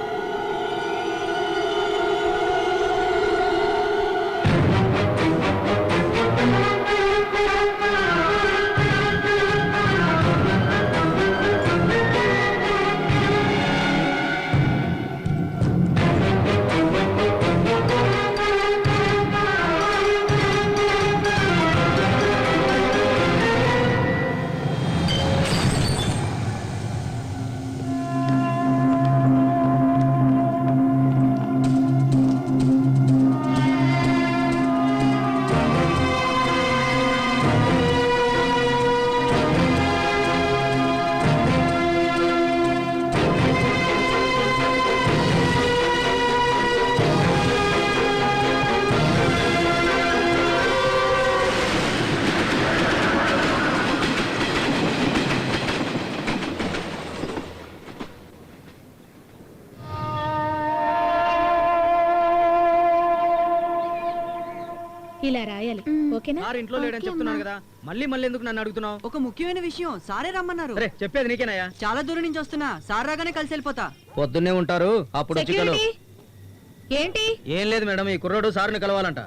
ఇలా రాయాలి, ఓకేనా? సార్ ఇంట్లో లేడని చెప్తున్నాను కదా, మళ్ళీ మళ్ళీ ఎందుకు నన్ను అడుగుతున్నావు? ఒక ముఖ్యమైన విషయం సారే రమ్మన్నారు. అరే చెప్పేది నీకేనయ్యా. చాలా దూరం నుంచి వస్తున్నా, సార్ రాగానే కలిసి వెళ్ళిపోతా. పొద్దున్నే ఉంటారు, అప్పుడు వచ్చి కలు. సెక్యూరిటీ ఏంటి? ఏం లేదు మేడం, ఈ కుర్రాడు సార్ని కలవాలంట.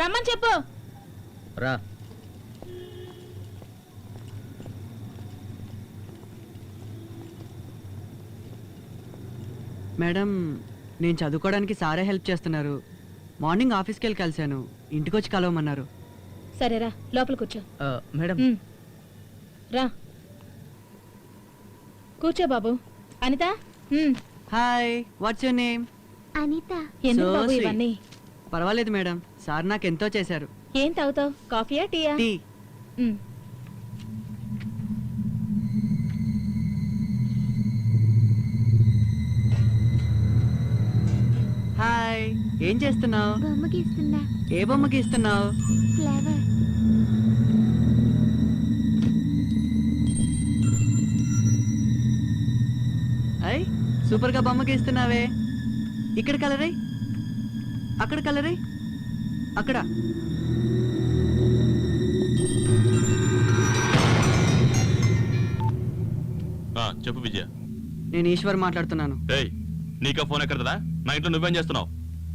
రమ్మని చెప్పు. రా. మేడం, నేను చదువుకోవడానికి సారే హెల్ప్ చేస్తున్నారు. మార్నింగ్ ఆఫీస్కి వెళ్ళి కలిశాను, ఇంటికి వచ్చి కలవమన్నారు. సరేరా, లోపల కూర్చో. మేడం రా కూర్చో బాబు. Anitha. Hi, what's your name? Anitha. ఎందుకు So బాబు sweet. ఇవన్నీ? పర్వాలేదు మేడం, సార్ నాకు ఎంతో చేశారు. ఏం తాగుతావు? కాఫీయా, టీయా? టీ. ఉమ్. హాయ్, ఏం చేస్తున్నావు? బొమ్మ గీస్తున్నా. ఏ బొమ్మ గీస్తున్నావు? ఫ్లవర్. అయ్, సూపర్ గా బొమ్మ గీస్తున్నావే. ఇక్కడ కలర్ అయ్యి, అక్కడ కలర్ అయ్యి, అక్కడ. చెప్పు విజయ. నేను ఈశ్వర్ మాట్లాడుతున్నాను. ఏయ్, నీకా ఫోన్ ఎక్కడదా? నా ఇంట్లో నువ్వేం చేస్తున్నావు?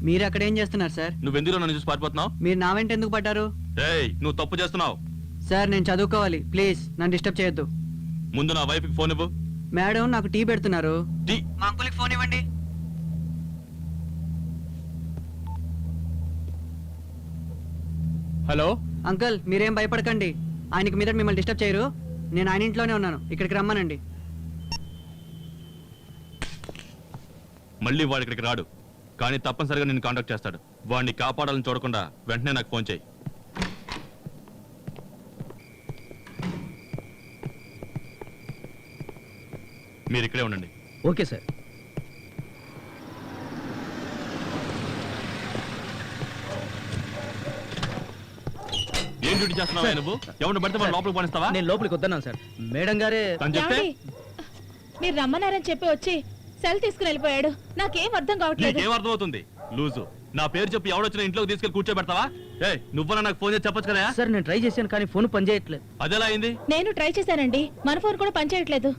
మీరు అక్కడ ఏం చేస్తున్నారు సార్? నువ్వెందులో నన్ను చూసి పారిపోతున్నావు? మీరు నా వెంట ఎందుకు పడ్డారు? ఏయ్, నువ్వు తప్పు చేస్తున్నావు. సార్ నేను చదువుకోవాలి, ప్లీజ్ నన్ను డిస్టర్బ్ చేయొద్దు. ముందు నా వైఫ్కి ఫోన్ ఇవ్వు. మేడం నాకు టీ పెడుతున్నారు. టీ? మా అంకుల్కి ఫోన్ ఇవ్వండి. హలో అంకుల్, మీరేం భయపడకండి, ఆయనకి మీద మిమ్మల్ని డిస్టర్బ్ చేయరు. నేను ఆయన ఇంట్లోనే ఉన్నాను, ఇక్కడికి రమ్మనండి. మళ్ళీ వాడు ఇక్కడికి రాడు, కానీ తప్పనిసరిగా నిన్ను కాంటాక్ట్ చేస్తాడు. వాడిని కాపాడాలని చూడకుండా వెంటనే నాకు ఫోన్ చేయి. మీరు ఇక్కడే ఉండండి. Okay sir. ఏం డ్యూటీ చేస్తున్నావా నువ్వు? ఎవరిని పడితే వాళ్ళు లోపలికి పనిస్తావా? నేను లోపలికి వద్దన్నాను సార్, మేడం గారే. తను చెప్తే ఏమండి? మీరు రమ్మన్నారని చెప్పి వచ్చి సెల్ తీసుకుని వెళ్ళిపోయాడు. నాకేం అర్థం కావట్లేదు. నీకేం అర్థం అవుతుంది? లూజు. నా పేరు చెప్పి ఎవడొచ్చినా ఇంట్లోకి తీసుకెళ్లి కూర్చోబెడతావా? నువ్వన్నా నాకు ఫోన్ చేసి చెప్పొచ్చు కదా. సార్ నేను ట్రై చేశాను కానీ ఫోన్ పనిచేయట్లేదు. అదెలా అయింది? నేను ట్రై చేశానండి, మన ఫోన్ కూడా పనిచేయట్లేదు.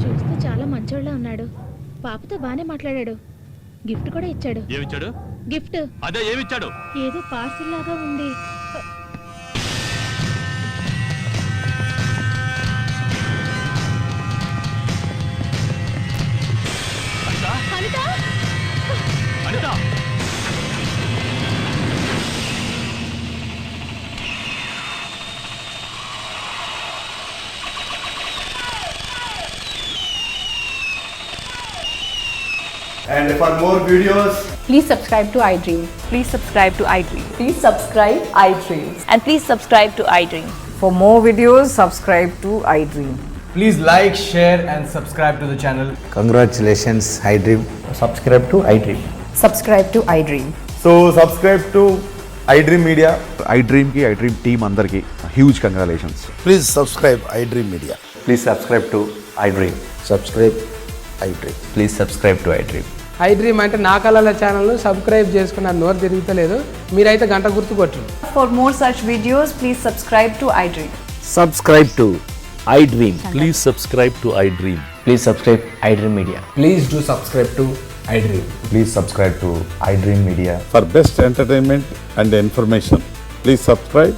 చూస్తే చాలా మంచోళ్ళ ఉన్నాడు. పాపతో బానే మాట్లాడాడు, గిఫ్ట్ కూడా ఇచ్చాడు. ఏమిచ్చాడు? గిఫ్ట్ అదే ఏమిచ్చాడు? ఏదో పార్సిల్ లాగా ఉంది. Anita! Anita! And for more videos, Please subscribe to iDream. Please subscribe to iDream. Please subscribe iDream. And please subscribe to iDream. For more videos, subscribe to iDream. please like, share, and subscribe to the channel. Congratulations I dream. Subscribe to iDream. Subscribe to iDream. So subscribe to iDream Media. iDream కి iDream team అందరికి huge congratulations. Please subscribe I dream media. Please subscribe to iDream. Subscribe I dream. Please subscribe to iDream. iDream అంటే నా కళల ఛానల్ను subscribe చేసుకున్న నోరు తిరుగుతలేదు. మీరైతే గంట గుర్తు కొట్టు. For more such videos, please subscribe to iDream. Subscribe to I dream. Please subscribe to I dream. Please subscribe iDream Media. Please do subscribe to iDream. Please subscribe to iDream Media. For best entertainment and information please subscribe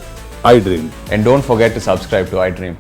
I dream. And don't forget to subscribe to iDream.